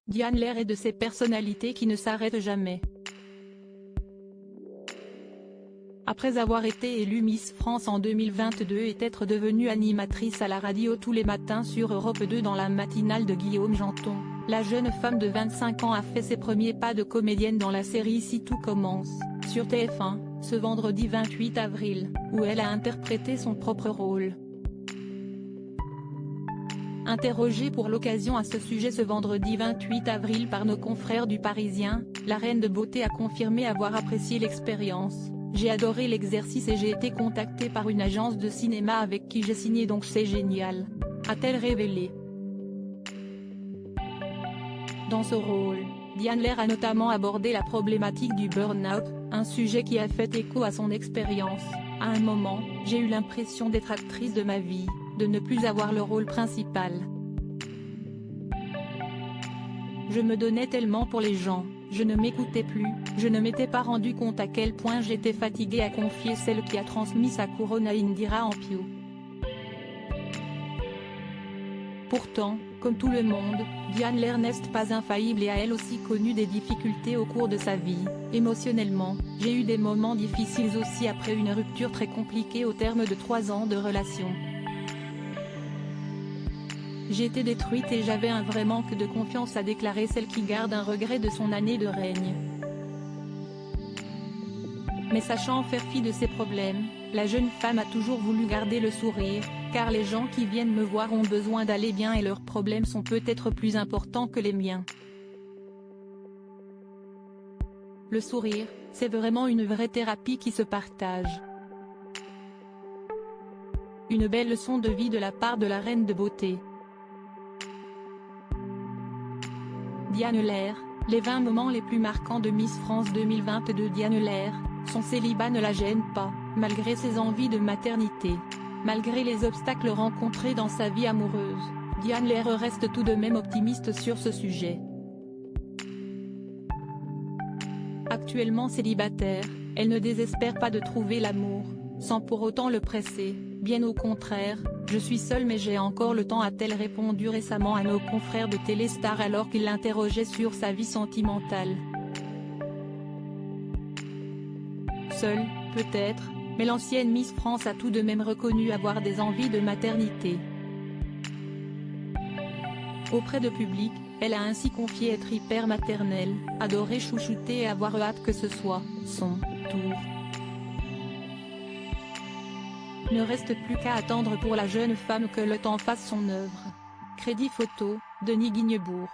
Diane Lair est de ces personnalités qui ne s'arrêtent jamais. Après avoir été élue Miss France en 2022 et être devenue animatrice à la radio tous les matins sur Europe 2 dans la matinale de Guillaume Janton, la jeune femme de 25 ans a fait ses premiers pas de comédienne dans la série Si tout commence, sur TF1, ce vendredi 28 avril, où elle a interprété son propre rôle. Interrogée pour l'occasion à ce sujet ce vendredi 28 avril par nos confrères du Parisien, la reine de beauté a confirmé avoir apprécié l'expérience. J'ai adoré l'exercice et j'ai été contactée par une agence de cinéma avec qui j'ai signé, donc c'est génial, a-t-elle révélé. Dans ce rôle, Diane Lair a notamment abordé la problématique du burn-out, un sujet qui a fait écho à son expérience. À un moment, j'ai eu l'impression d'être actrice de ma vie, de ne plus avoir le rôle principal. Je me donnais tellement pour les gens, je ne m'écoutais plus, je ne m'étais pas rendu compte à quel point j'étais fatiguée, a confié celle qui a transmis sa couronne à Indira Ampio. Pourtant, comme tout le monde, Diane Lair n'est pas infaillible et a elle aussi connu des difficultés au cours de sa vie. Émotionnellement, j'ai eu des moments difficiles aussi après une rupture très compliquée au terme de 3 ans de relation. J'étais détruite et j'avais un vrai manque de confiance, a déclaré celle qui garde un regret de son année de règne. Mais sachant faire fi de ses problèmes, la jeune femme a toujours voulu garder le sourire, car les gens qui viennent me voir ont besoin d'aller bien et leurs problèmes sont peut-être plus importants que les miens. Le sourire, c'est vraiment une vraie thérapie qui se partage. Une belle leçon de vie de la part de la reine de beauté. Diane Lair, les 20 moments les plus marquants de Miss France 2022. Diane Lair, son célibat ne la gêne pas, malgré ses envies de maternité. Malgré les obstacles rencontrés dans sa vie amoureuse, Diane Lair reste tout de même optimiste sur ce sujet. Actuellement célibataire, elle ne désespère pas de trouver l'amour, sans pour autant le presser, bien au contraire. Je suis seule mais j'ai encore le temps, a-t-elle répondu récemment à nos confrères de Téléstar alors qu'ils l'interrogeaient sur sa vie sentimentale. Seule, peut-être, mais l'ancienne Miss France a tout de même reconnu avoir des envies de maternité. Auprès de public, elle a ainsi confié être hyper maternelle, adorer chouchouter et avoir hâte que ce soit son tour. Ne reste plus qu'à attendre pour la jeune femme que le temps fasse son œuvre. Crédit photo, Denis Guignebourg.